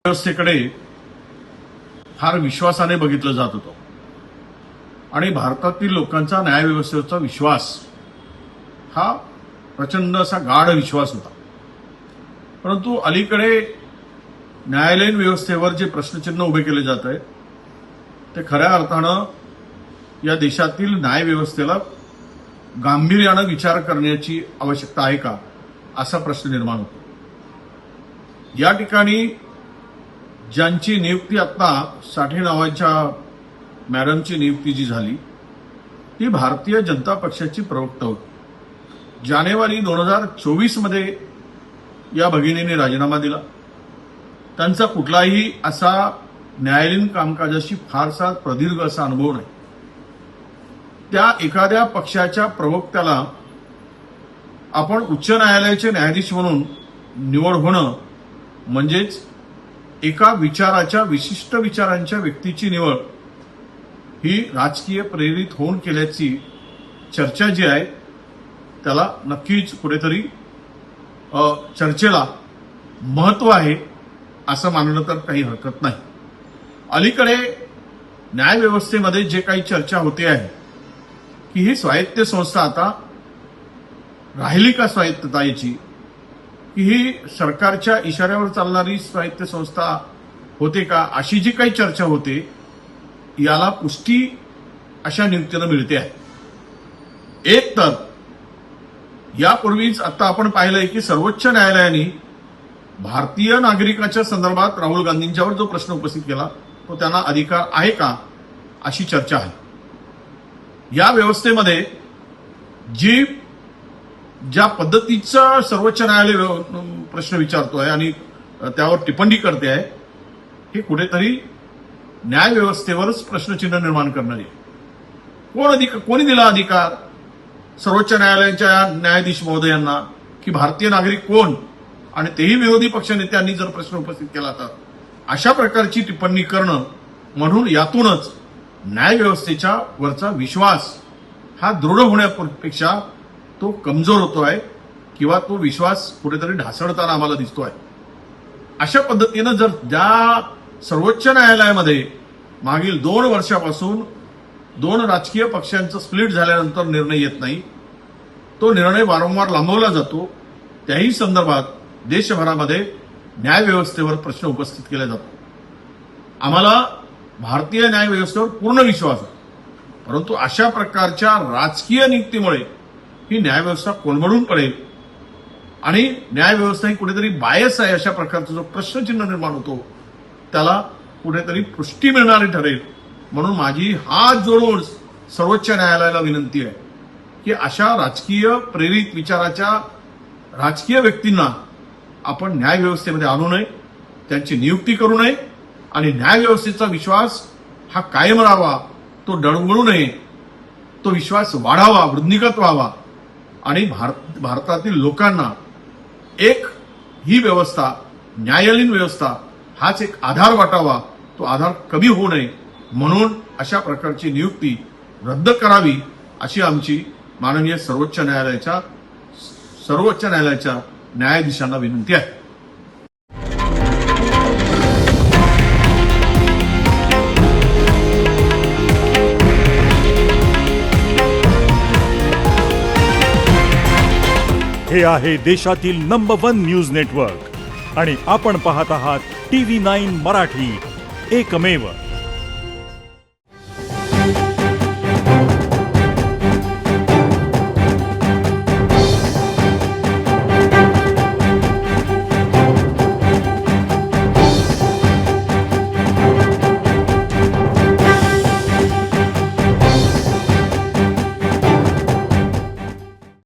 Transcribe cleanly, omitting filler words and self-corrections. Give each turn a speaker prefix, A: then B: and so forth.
A: व्यवस्थेकडे फार विश्वासाने बघितलं जात होतं आणि भारतातील लोकांचा न्यायव्यवस्थेवरचा विश्वास हा प्रचंड असा गाढ विश्वास होता. परंतु अलीकडे न्यायालयीन व्यवस्थेवर जे प्रश्नचिन्ह उभे केले जात आहे ते खऱ्या अर्थानं या देशातील न्यायव्यवस्थेला गांभीर्यानं विचार करण्याची आवश्यकता आहे का, असा प्रश्न निर्माण होतो. या ठिकाणी ज्यांची नियुक्ती आता साठे नावाच्या मॅडमची नियुक्ती जी झाली ती भारतीय जनता पक्षाची प्रवक्ता होती. जानेवारी 2024 मध्ये या भगिनीने राजीनामा दिला. त्यांचा कुठलाही असा न्यायालयीन कामकाजाशी फारसा प्रदीर्घ असा अनुभव नाही. त्या एखाद्या पक्षाच्या प्रवक्त्याला आपण उच्च न्यायालयाचे न्यायाधीश म्हणून निवड होणं म्हणजेच एका विचाराच्या विशिष्ट विचारांच्या व्यक्तीची निवड ही राजकीय प्रेरित होऊन केल्याची चर्चा जी आहे त्याला नक्कीच कुठेतरी चर्चेला महत्व आहे असं मानलं तर काही हरकत नाही. अलीकडे न्यायव्यवस्थेमध्ये जे काही चर्चा होते आहे की ही स्वायत्त संस्था आता राहिली का स्वायत्तता याची, की ही सरकारच्या इशाऱ्यावर चालणारी स्वायत्त संस्था होते का, अशी जी काही चर्चा होते याला पुष्टी अशा नियुक्तीनं मिळते आहे. एक तर यापूर्वीच आता आपण पाहिलंय की सर्वोच्च न्यायालयाने भारतीय नागरिकाच्या संदर्भात राहुल गांधींच्यावर जो प्रश्न उपस्थित केला तो त्यांना अधिकार आहे का, अशी चर्चा आहे. या व्यवस्थेमध्ये ज्या पद्धतीचा सर्वोच्च न्यायालय प्रश्न विचारतोय आणि त्यावर टिप्पणी करते आहे हे कुठेतरी न्याय व्यवस्थेवरच प्रश्नचिन्ह निर्माण करणारी आहे. कोणी दिला अधिकार सर्वोच्च न्यायालयाच्या न्यायाधीश महोदयांना की भारतीय नागरिक कोण, आणि तेही विरोधी पक्षनेत्यांनी जर प्रश्न उपस्थित केला तर अशा प्रकारची टिप्पणी करणं, म्हणून यातूनच न्याय व्यवस्थेच्या वरचा विश्वास हा दृढ होण्यापेक्षा तो कमजोर होतोय किंवा तो विश्वास कुठेतरी ढासळताना आम्हाला दिसतोय. अशा पद्धतीनं जर ज्या सर्वोच्च न्यायालयामध्ये मागील 2 वर्षापासून 2 राजकीय पक्षांचं स्प्लिट झाल्यानंतर निर्णय येत नाही, तो निर्णय वारंवार लांबवला जातो, त्याही संदर्भात देशभरामध्ये न्यायव्यवस्थेवर प्रश्न उपस्थित केला जातो. आम्हाला भारतीय न्यायव्यवस्थेवर पूर्ण विश्वास आहे, परंतु अशा प्रकारच्या राजकीय नियुक्तीमुळे ही न्यायव्यवस्था कोलमडून पडेल आणि न्यायव्यवस्था ही कुठेतरी बायस आहे अशा प्रकारचा जो प्रश्नचिन्ह निर्माण होतो त्याला कुठेतरी पुष्टी मिळणारी ठरेल. म्हणून माझी हात जोडून सर्वोच्च न्यायालयाला विनंती आहे की अशा राजकीय प्रेरित विचाराच्या राजकीय व्यक्तींना आपण न्यायव्यवस्थेमध्ये आणू नये, त्यांची नियुक्ती करू नये आणि न्यायव्यवस्थेचा विश्वास हा कायम राहावा, तो डळमळू नये, तो विश्वास वाढावा, वृद्धिंगत व्हावा आणि भारतातील लोकांना एक ही व्यवस्था न्यायालयीन व्यवस्था हाच एक आधार वाटावा, तो आधार कमी होऊ नये म्हणून अशा प्रकारची नियुक्ती रद्द करावी अशी आमची माननीय सर्वोच्च न्यायालयाच्या न्यायाधीशांना विनंती आहे.
B: हे आहे देशातील नंबर 1 न्यूज नेटवर्क आणि आपण पाहत आहात TV9 मराठी, एकमेव.